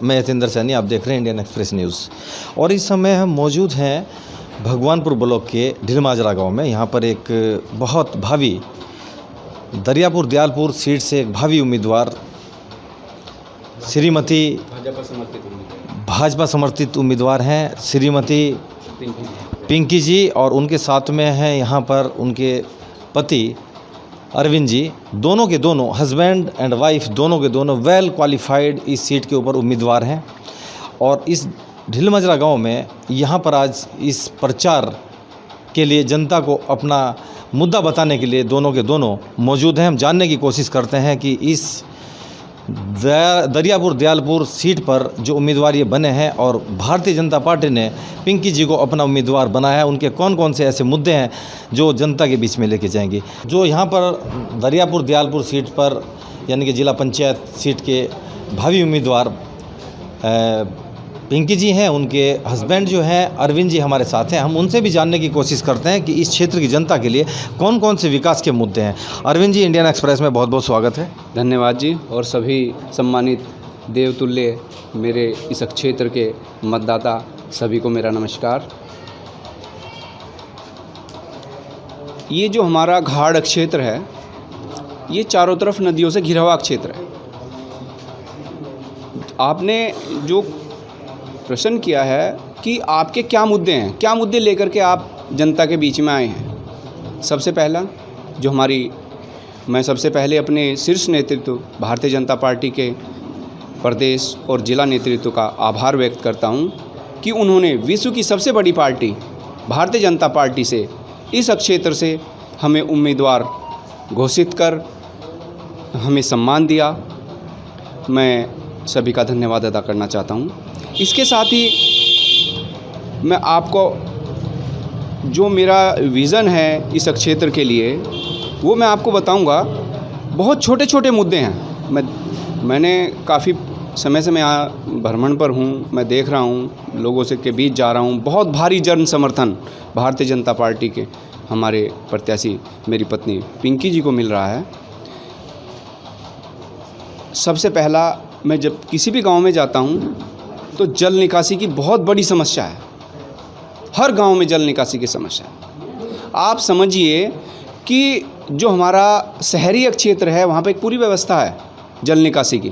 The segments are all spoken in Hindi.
मैं यतेंद्र सैनी, आप देख रहे हैं इंडियन एक्सप्रेस न्यूज़। और इस समय हम मौजूद हैं भगवानपुर ब्लॉक के ढीलमाजरा गांव में। यहाँ पर एक बहुत भावी दरियापुर दयालपुर सीट से एक भावी उम्मीदवार श्रीमती भाजपा समर्थित उम्मीदवार हैं श्रीमती पिंकी जी, और उनके साथ में हैं यहाँ पर उनके पति अरविंद जी। दोनों के दोनों हस्बैंड एंड वाइफ दोनों के दोनों वेल क्वालिफाइड इस सीट के ऊपर उम्मीदवार हैं। और इस ढीलमाजरा गांव में यहाँ पर आज इस प्रचार के लिए जनता को अपना मुद्दा बताने के लिए दोनों के दोनों मौजूद हैं। हम जानने की कोशिश करते हैं कि इस दरियापुर दयालपुर सीट पर जो उम्मीदवार ये बने हैं और भारतीय जनता पार्टी ने पिंकी जी को अपना उम्मीदवार बनाया है, उनके कौन कौन से ऐसे मुद्दे हैं जो जनता के बीच में लेके जाएंगी। जो यहाँ पर दरियापुर दयालपुर सीट पर यानी कि जिला पंचायत सीट के भावी उम्मीदवार पिंकी जी हैं, उनके हस्बैंड जो हैं अरविंद जी हमारे साथ हैं। हम उनसे भी जानने की कोशिश करते हैं कि इस क्षेत्र की जनता के लिए कौन कौन से विकास के मुद्दे हैं। अरविंद जी, इंडियन एक्सप्रेस में बहुत बहुत स्वागत है। धन्यवाद जी। और सभी सम्मानित देवतुल्य मेरे इस क्षेत्र के मतदाता सभी को मेरा नमस्कार। ये जो हमारा घाड़ क्षेत्र है, ये चारों तरफ नदियों से घिरा हुआ क्षेत्र है। आपने जो प्रश्न किया है कि आपके क्या मुद्दे हैं, क्या मुद्दे लेकर के आप जनता के बीच में आए हैं। सबसे पहला जो मैं सबसे पहले अपने शीर्ष नेतृत्व भारतीय जनता पार्टी के प्रदेश और जिला नेतृत्व का आभार व्यक्त करता हूं कि उन्होंने विश्व की सबसे बड़ी पार्टी भारतीय जनता पार्टी से इस क्षेत्र से हमें उम्मीदवार घोषित कर हमें सम्मान दिया। मैं सभी का धन्यवाद अदा करना चाहता हूं। इसके साथ ही मैं आपको जो मेरा विज़न है इस क्षेत्र के लिए वो मैं आपको बताऊंगा। बहुत छोटे छोटे मुद्दे हैं। मैंने काफ़ी समय से मैं यहाँ भ्रमण पर हूँ, मैं देख रहा हूँ लोगों से के बीच जा रहा हूँ। बहुत भारी जन समर्थन भारतीय जनता पार्टी के हमारे प्रत्याशी मेरी पत्नी पिंकी जी को मिल रहा है। सबसे पहला, मैं जब किसी भी गांव में जाता हूं तो जल निकासी की बहुत बड़ी समस्या है। हर गांव में जल निकासी की समस्या है। आप समझिए कि जो हमारा शहरी क्षेत्र है वहाँ पे एक पूरी व्यवस्था है जल निकासी की।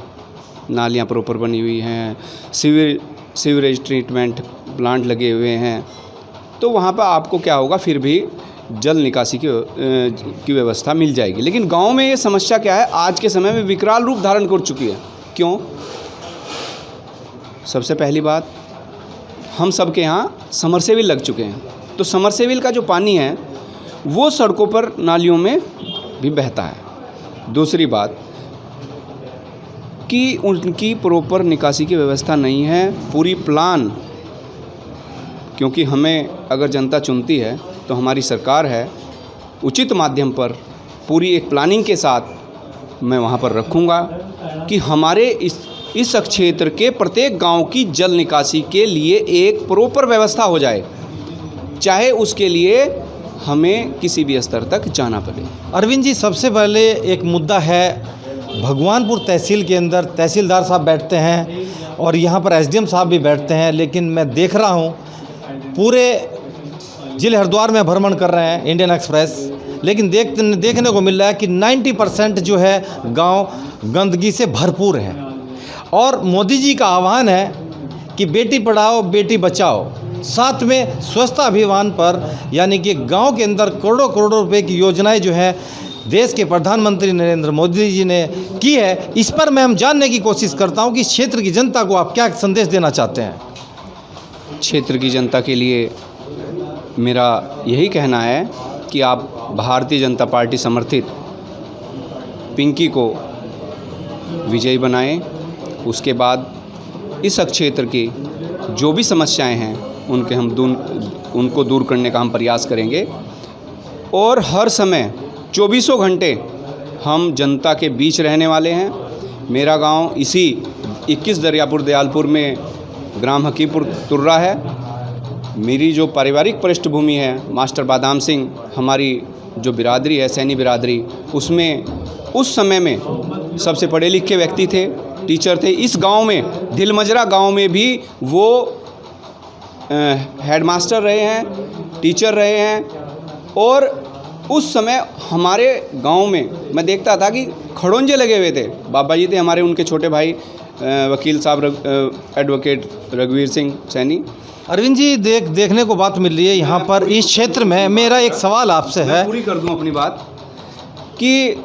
नालियाँ प्रॉपर बनी हुई हैं, सीवरेज ट्रीटमेंट प्लांट लगे हुए हैं। तो वहाँ पर आपको क्या होगा, फिर भी जल निकासी की व्यवस्था मिल जाएगी। लेकिन गांव में ये समस्या क्या है, आज के समय में विकराल रूप धारण कर चुकी है। क्यों? सबसे पहली बात, हम सबके यहाँ समरसेबिल लग चुके हैं। तो समरसेबिल का जो पानी है वो सड़कों पर नालियों में भी बहता है। दूसरी बात कि उनकी प्रॉपर निकासी की व्यवस्था नहीं है। पूरी प्लान, क्योंकि हमें अगर जनता चुनती है तो हमारी सरकार है, उचित माध्यम पर पूरी एक प्लानिंग के साथ मैं वहाँ पर रखूँगा कि हमारे इस क्षेत्र के प्रत्येक गांव की जल निकासी के लिए एक प्रॉपर व्यवस्था हो जाए, चाहे उसके लिए हमें किसी भी स्तर तक जाना पड़े। अरविंद जी, सबसे पहले एक मुद्दा है भगवानपुर तहसील के अंदर तहसीलदार साहब बैठते हैं और यहाँ पर एसडीएम साहब भी बैठते हैं। लेकिन मैं देख रहा हूँ पूरे जिले हरिद्वार में भ्रमण कर रहे हैं इंडियन एक्सप्रेस, लेकिन देखने को मिल रहा है कि 90% जो है गांव गंदगी से भरपूर है। और मोदी जी का आह्वान है कि बेटी पढ़ाओ बेटी बचाओ, साथ में स्वच्छता अभियान पर, यानी कि गांव के अंदर करोड़ों करोड़ों रुपए की योजनाएं जो है देश के प्रधानमंत्री नरेंद्र मोदी जी ने की है। इस पर मैं हम जानने की कोशिश करता हूं कि इस क्षेत्र की जनता को आप क्या संदेश देना चाहते हैं। क्षेत्र की जनता के लिए मेरा यही कहना है कि आप भारतीय जनता पार्टी समर्थित पिंकी को विजयी बनाएं। उसके बाद इस क्षेत्र की जो भी समस्याएं हैं उनको दूर करने का हम प्रयास करेंगे। और हर समय 24 घंटे हम जनता के बीच रहने वाले हैं। मेरा गांव इसी 21 दरियापुर दयालपुर में ग्राम हकीपुर तुर्रा है। मेरी जो पारिवारिक पृष्ठभूमि है, मास्टर बादाम सिंह हमारी जो बिरादरी है, सैनी बिरादरी, उसमें उस समय में सबसे पढ़े लिखे व्यक्ति थे। टीचर थे। इस गांव में, दिलमजरा गांव में भी वो हेडमास्टर रहे हैं, टीचर रहे हैं। और उस समय हमारे गांव में मैं देखता था कि खड़ोंजे लगे हुए थे। बाबा जी थे हमारे, उनके छोटे भाई वकील साहब एडवोकेट रघुवीर सिंह सैनी। अरविंद जी, देखने को बात मिल रही है यहाँ पर इस क्षेत्र में। मेरा एक सवाल आपसे है, पूरी कर दूं अपनी बात, कि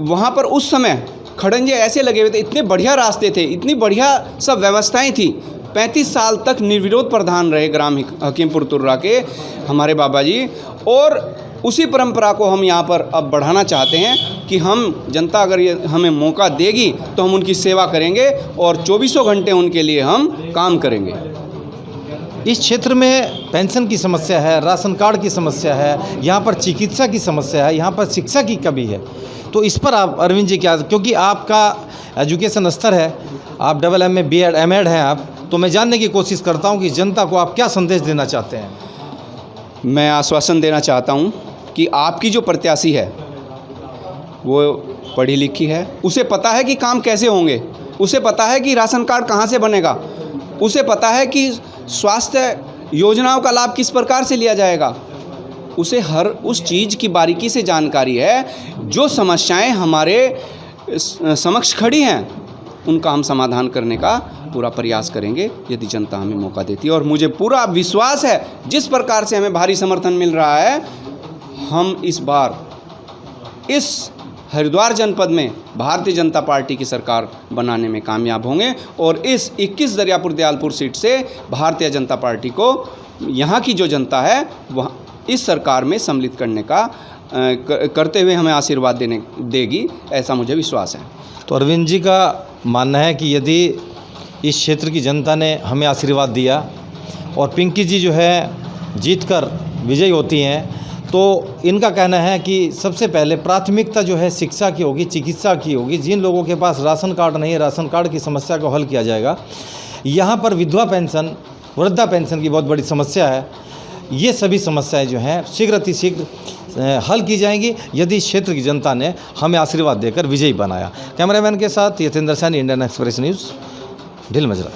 वहाँ पर उस समय खड़ंजे ऐसे लगे हुए थे, इतने बढ़िया रास्ते थे, इतनी बढ़िया सब व्यवस्थाएं थी। 35 साल तक निर्विरोध प्रधान रहे ग्राम हकीमपुर तुर्रा के हमारे बाबा जी। और उसी परंपरा को हम यहाँ पर अब बढ़ाना चाहते हैं कि हम, जनता अगर ये हमें मौका देगी तो हम उनकी सेवा करेंगे और 24 घंटे उनके लिए हम काम करेंगे। इस क्षेत्र में पेंशन की समस्या है, राशन कार्ड की समस्या है, यहाँ पर चिकित्सा की समस्या है, यहाँ पर शिक्षा की कमी है। तो इस पर आप अरविंद जी क्या, क्योंकि आपका एजुकेशन स्तर है, आप MA BEd MEd हैं आप, तो मैं जानने की कोशिश करता हूँ कि जनता को आप क्या संदेश देना चाहते हैं। मैं आश्वासन देना चाहता हूँ कि आपकी जो प्रत्याशी है वो पढ़ी लिखी है, उसे पता है कि काम कैसे होंगे, उसे पता है कि राशन कार्ड कहाँ से बनेगा, उसे पता है कि स्वास्थ्य योजनाओं का लाभ किस प्रकार से लिया जाएगा, उसे हर उस चीज़ की बारीकी से जानकारी है। जो समस्याएं हमारे समक्ष खड़ी हैं उनका हम समाधान करने का पूरा प्रयास करेंगे यदि जनता हमें मौका देती है। और मुझे पूरा विश्वास है, जिस प्रकार से हमें भारी समर्थन मिल रहा है, हम इस बार इस हरिद्वार जनपद में भारतीय जनता पार्टी की सरकार बनाने में कामयाब होंगे। और इस 21 दरियापुर दयालपुर सीट से भारतीय जनता पार्टी को यहाँ की जो जनता है वह इस सरकार में सम्मिलित करने का करते हुए हमें आशीर्वाद देगी, ऐसा मुझे विश्वास है। तो अरविंद जी का मानना है कि यदि इस क्षेत्र की जनता ने हमें आशीर्वाद दिया और पिंकी जी जो है जीतकर विजयी होती हैं, तो इनका कहना है कि सबसे पहले प्राथमिकता जो है शिक्षा की होगी, चिकित्सा की होगी। जिन लोगों के पास राशन कार्ड नहीं है, राशन कार्ड की समस्या को हल किया जाएगा। यहाँ पर विधवा पेंशन, वृद्धा पेंशन की बहुत बड़ी समस्या है। ये सभी समस्याएं जो हैं शीघ्र अतिशीघ्र हल की जाएंगी यदि इस क्षेत्र की जनता ने हमें आशीर्वाद देकर विजयी बनाया। कैमरामैन के साथ Yatendra Saini, Indian Express News, दिलमजरा।